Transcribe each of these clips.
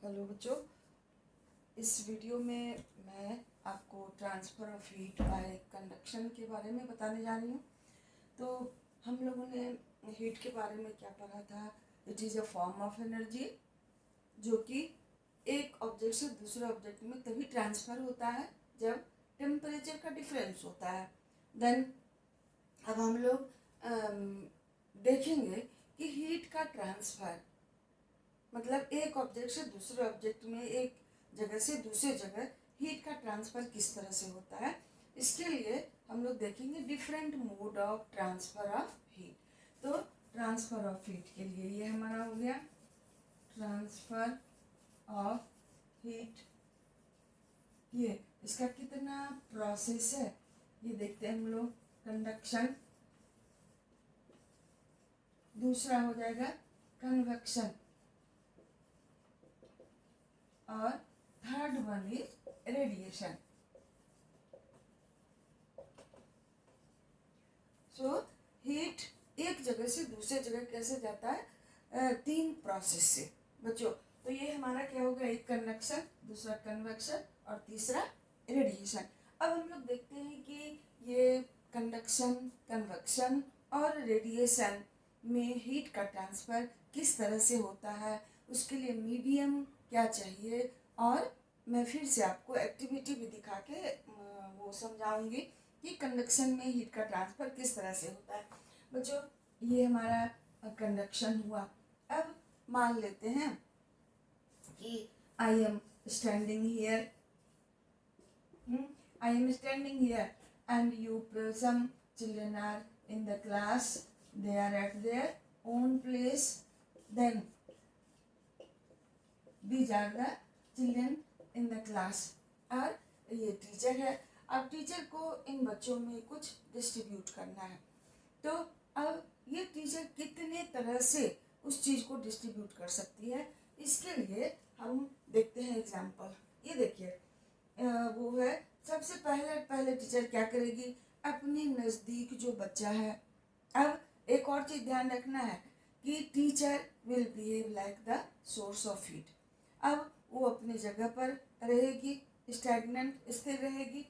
Hello बच्चों, इस video में मैं आपको transfer of heat by conduction के बारे में बताने जा रही हूँ। तो हम लोगों ने हीट के बारे में क्या पढ़ा था? It is a form of energy जो कि एक ऑब्जेक्ट से दूसरे ऑब्जेक्ट में तभी ट्रांसफ़र होता है जब टेम्परेचर का डिफरेंस होता है। देन अब हम लोग देखेंगे कि हीट का ट्रांसफ़र मतलब एक ऑब्जेक्ट से दूसरे ऑब्जेक्ट में, एक जगह से दूसरे जगह हीट का ट्रांसफ़र किस तरह से होता है। इसके लिए हम लोग देखेंगे different mode of transfer of heat. तो ट्रांसफ़र ऑफ हीट के लिए ये हमारा हो गया ट्रांसफ़र ऑफ हीट। ये इसका कितना प्रोसेस है ये देखते हैं हम लोग। कंडक्शन, दूसरा हो जाएगा कन्वेक्शन और third one is radiation. So heat एक जगह से दूसरे जगह कैसे जाता है? तीन प्रोसेस से बच्चों। तो ये हमारा क्या होगा? एक कंडक्शन, दूसरा कन्वेक्शन और तीसरा रेडिएशन। अब हम लोग देखते हैं कि ये कंडक्शन, कन्वेक्शन और रेडिएशन में हीट का ट्रांसफ़र किस तरह से होता है, उसके लिए मीडियम क्या चाहिए, और मैं फिर से आपको एक्टिविटी भी दिखा के वो समझाऊंगी कि कंडक्शन में हीट का ट्रांसफ़र किस तरह से होता है। बच्चों, ये हमारा कंडक्शन हुआ। अब मान लेते हैं कि I am standing here, I am standing here and you some children are in the class, they are at their own place, then these are the children in the class। और ये teacher है। अब teacher को इन बच्चों में कुछ distribute करना है। तो अब ये टीचर कितने तरह से उस चीज़ को डिस्ट्रीब्यूट कर सकती है, इसके लिए हम देखते हैं एग्जाम्पल। ये देखिए, वो है सबसे पहले टीचर क्या करेगी? अपने नज़दीक जो बच्चा है। अब एक और चीज़ ध्यान रखना है कि teacher will behave like the source of heat. अब वो अपनी जगह पर रहेगी, स्टैग्नेंट, स्थिर रहेगी।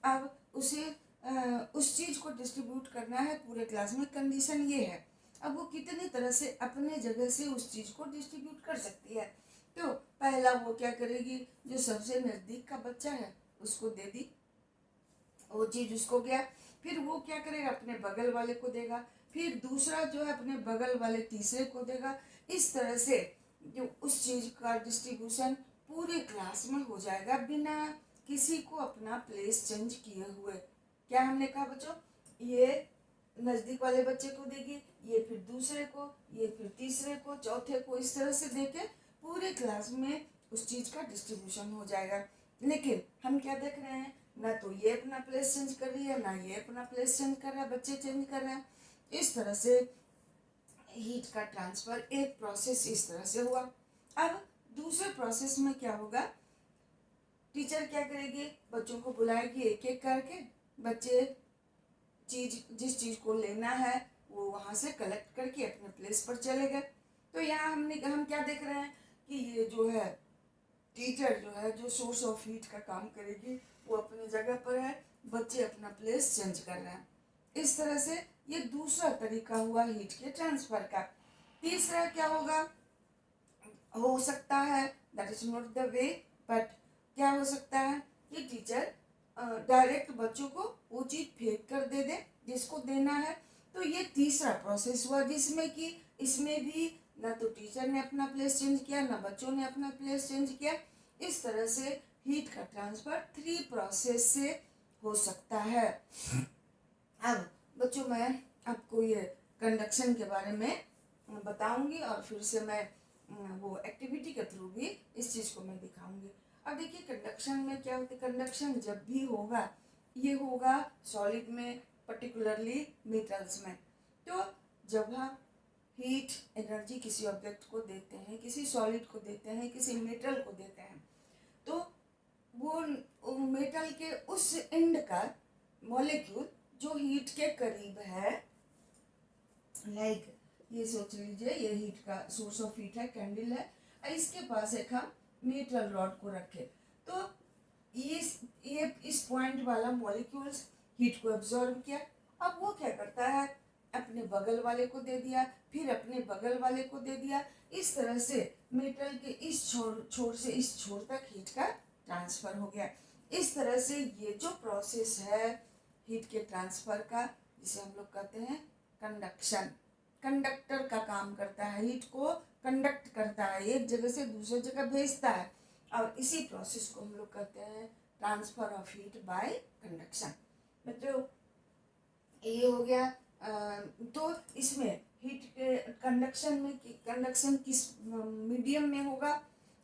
अब उसे उस चीज़ को डिस्ट्रीब्यूट करना है पूरे क्लास में। कंडीशन ये है, अब वो कितनी तरह से अपने जगह से उस चीज़ को डिस्ट्रीब्यूट कर सकती है। तो पहला वो क्या करेगी? जो सबसे नज़दीक का बच्चा है उसको दे दी, वो चीज़ उसको गया। फिर वो क्या करेगा? अपने बगल वाले को देगा। फिर दूसरा जो है अपने बगल वाले तीसरे को देगा। इस तरह से जो उस चीज़ का डिस्ट्रीब्यूशन पूरी क्लास में हो जाएगा बिना किसी को अपना प्लेस चेंज किए हुए। क्या हमने कहा बच्चों? ये नज़दीक वाले बच्चे को देगी, ये फिर दूसरे को, ये फिर तीसरे को, चौथे को, इस तरह से देके पूरे क्लास में उस चीज़ का डिस्ट्रीब्यूशन हो जाएगा। लेकिन हम क्या देख रहे हैं? ना तो ये अपना प्लेस चेंज कर रही है, ना ये अपना प्लेस चेंज कर रहा है, बच्चे चेंज कर रहे हैं। इस तरह से हीट का ट्रांसफ़र एक प्रोसेस इस तरह से हुआ। अब दूसरे प्रोसेस में क्या होगा? टीचर क्या करेगी? बच्चों को बुलाएगी एक एक करके। बच्चे जिस चीज़ को लेना है वो वहाँ से कलेक्ट करके अपने प्लेस पर चले गए। तो यहाँ हम क्या देख रहे हैं कि ये जो है टीचर जो है, जो सोर्स ऑफ हीट का काम करेगी, वो अपनी जगह पर है, बच्चे अपना प्लेस चेंज कर रहे हैं। इस तरह से ये दूसरा तरीका हुआ हीट के ट्रांसफ़र का। तीसरा क्या होगा? हो सकता है, that is not the way, but क्या हो सकता है कि टीचर डायरेक्ट बच्चों को वो चीज़ फेंक कर दे दे जिसको देना है। तो ये तीसरा प्रोसेस हुआ जिसमें कि इसमें भी ना तो टीचर ने अपना प्लेस चेंज किया, ना बच्चों ने अपना प्लेस चेंज किया। इस तरह से हीट का ट्रांसफ़र 3 प्रोसेस से हो सकता है। अब बच्चों, मैं आपको ये कंडक्शन के बारे में बताऊंगी और फिर से मैं वो एक्टिविटी के थ्रू भी इस चीज़ को मैं दिखाऊंगी। अब देखिए, कंडक्शन में क्या होता है? कंडक्शन जब भी होगा, ये होगा सॉलिड में, पर्टिकुलरली मेटल्स में। तो जब हम हीट एनर्जी किसी ऑब्जेक्ट को देते हैं, किसी सॉलिड को देते हैं, किसी मेटल को देते हैं, तो वो मेटल के उस एंड का मॉलिक्यूल जो हीट के करीब है, लाइक ये सोच लीजिए ये हीट का सोर्स ऑफ हीट है, कैंडल है, इसके पास एक हम मेटल रॉड को रखे तो इस पॉइंट वाला मॉलिक्यूल्स हीट को एब्जॉर्ब किया। अब वो क्या करता है, अपने बगल वाले को दे दिया, फिर अपने बगल वाले को दे दिया। इस तरह से मेटल के इस छोर से इस छोर तक हीट का ट्रांसफर हो गया। इस तरह से ये जो प्रोसेस है हीट के ट्रांसफर का, जिसे हम लोग कहते हैं कंडक्शन, कंडक्टर का काम करता है, हीट को कंडक्ट करता है, एक जगह से दूसरी जगह भेजता है। और इसी प्रोसेस को हम लोग कहते हैं transfer of heat by conduction. बच्चों ये हो गया। तो इसमें हीट के कंडक्शन किस मीडियम में होगा?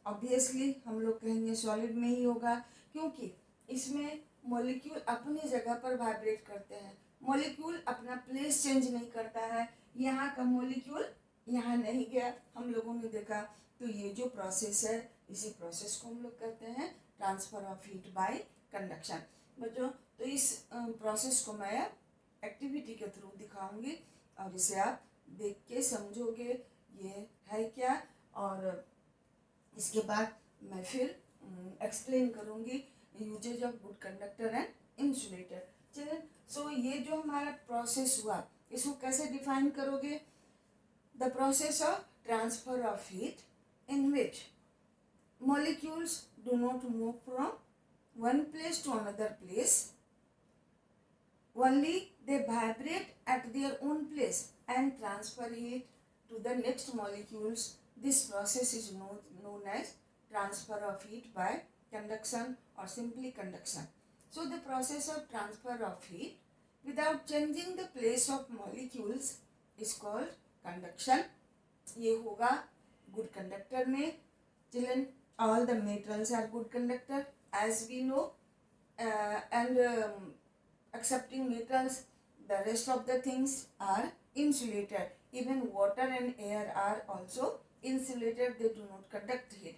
ऑब्वियसली हम लोग कहेंगे सॉलिड में ही होगा, क्योंकि इसमें मॉलिक्यूल अपनी जगह पर वाइब्रेट करते हैं। मॉलिक्यूल अपना प्लेस चेंज नहीं करता है, यहाँ का मॉलिक्यूल यहाँ नहीं गया, हम लोगों ने देखा। तो ये जो प्रोसेस है इसी प्रोसेस को हम लोग कहते हैं transfer of heat by conduction. बच्चों तो इस प्रोसेस को मैं एक्टिविटी के थ्रू दिखाऊंगी और इसे आप देख के समझोगे ये है क्या, और इसके बाद मैं फिर एक्सप्लेन करूंगी uses of good conductor and insulator. चलिए, सो ये जो हमारा प्रोसेस हुआ इसको कैसे डिफाइन करोगे? The process of transfer of heat in which molecules do not move from one place to another place, only they vibrate at their own place and transfer heat to the next molecules. This process is known as transfer of heat by conduction or simply conduction. So the process of transfer of heat without changing the place of molecules is called conduction. ये होगा good conductor में। Children, all the metals are good conductor as we know, and excepting metals the rest of the things are insulated. Even water and air are also insulated, they do not conduct heat.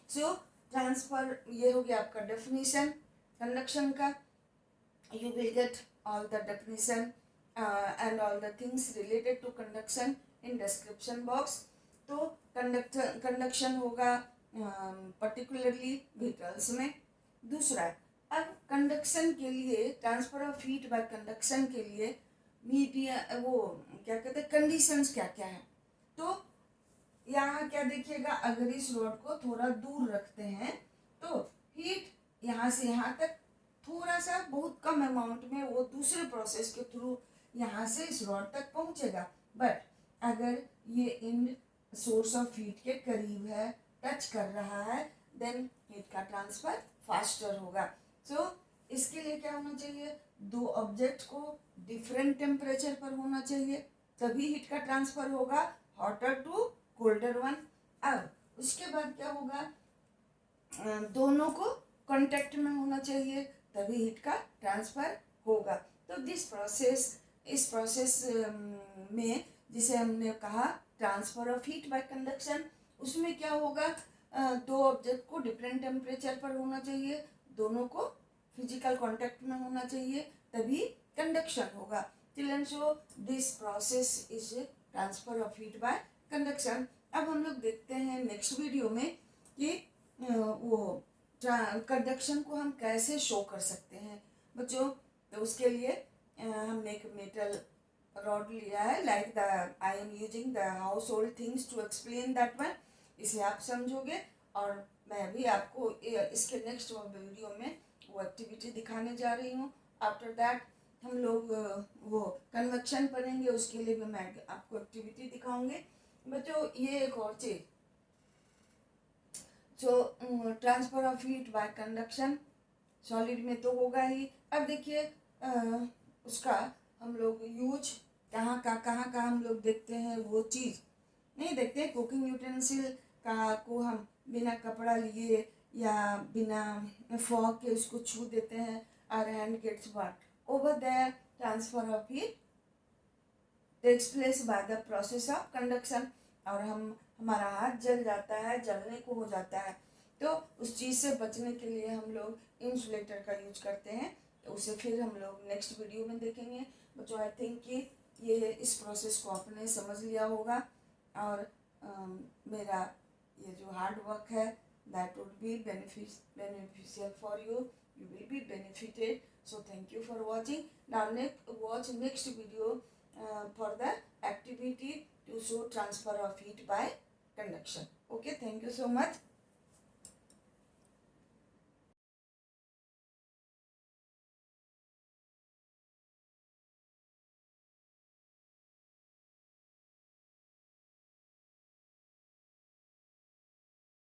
So transfer, ये हो गया आपका definition conduction का। You will get all the definition and all the things related to conduction in description box. तो conduction होगा particularly metals में। दूसरा, अब कंडक्शन के लिए, transfer of heat by conduction के लिए मीडिया वो क्या कहते हैं, कंडीशंस क्या क्या है? तो यहाँ क्या देखिएगा, अगर इस रॉड को थोड़ा दूर रखते हैं तो हीट यहाँ से यहाँ तक थोड़ा सा बहुत कम अमाउंट में वो दूसरे प्रोसेस के थ्रू यहाँ से इस रॉड तक पहुँचेगा। बट अगर ये इंड सोर्स ऑफ हीट के करीब है, टच कर रहा है, देन हीट का ट्रांसफर फास्टर होगा। सो इसके लिए क्या होना चाहिए, दो ऑब्जेक्ट को डिफरेंट टेम्परेचर पर होना चाहिए, तभी हीट का ट्रांसफर होगा, हॉटर टू कोल्डर वन। अब उसके बाद क्या होगा, दोनों को कांटेक्ट में होना चाहिए, तभी हीट का ट्रांसफर होगा। तो इस प्रोसेस में जिसे हमने कहा transfer of heat by conduction, उसमें क्या होगा, दो ऑब्जेक्ट को डिफरेंट टेम्परेचर पर होना चाहिए, दोनों को फिजिकल कांटेक्ट में होना चाहिए, तभी कंडक्शन होगा। Children, so this process is transfer of heat by conduction. अब हम लोग देखते हैं नेक्स्ट वीडियो में कि वो कंडक्शन को हम कैसे शो कर सकते हैं। बच्चों, तो उसके लिए हमने एक मेटल रॉड लिया है, like the I am using the household things to explain that one. इसे आप समझोगे और मैं भी आपको इसके नेक्स्ट वीडियो में वो एक्टिविटी दिखाने जा रही हूँ। आफ्टर दैट हम लोग वो कन्वेक्शन पढ़ेंगे, उसके लिए भी मैं आपको एक्टिविटी दिखाऊंगी। बच्चों, ये एक और चीज़, so transfer of heat by conduction solid में तो होगा ही। अब देखिए उसका हम लोग यूज कहाँ हम लोग देखते हैं, वो चीज़ नहीं देखते। कुकिंग यूटेंसिल को हम बिना कपड़ा लिए या बिना फॉग के उसको छू देते हैं, our hand gets burn. Over there transfer of heat takes place by the process of conduction, और हमारा हाथ जल जाता है, जलने को हो जाता है। तो उस चीज़ से बचने के लिए हम लोग इंसुलेटर का यूज करते हैं, तो उसे फिर हम लोग नेक्स्ट वीडियो में देखेंगे। बच्चों, आई थिंक कि ये इस प्रोसेस को आपने समझ लिया होगा, और मेरा ये जो हार्ड वर्क है that would be beneficial for you. You will be benefited. So thank you for watching. Now watch next video for the activity to show transfer of heat by conduction. Okay, thank you so much.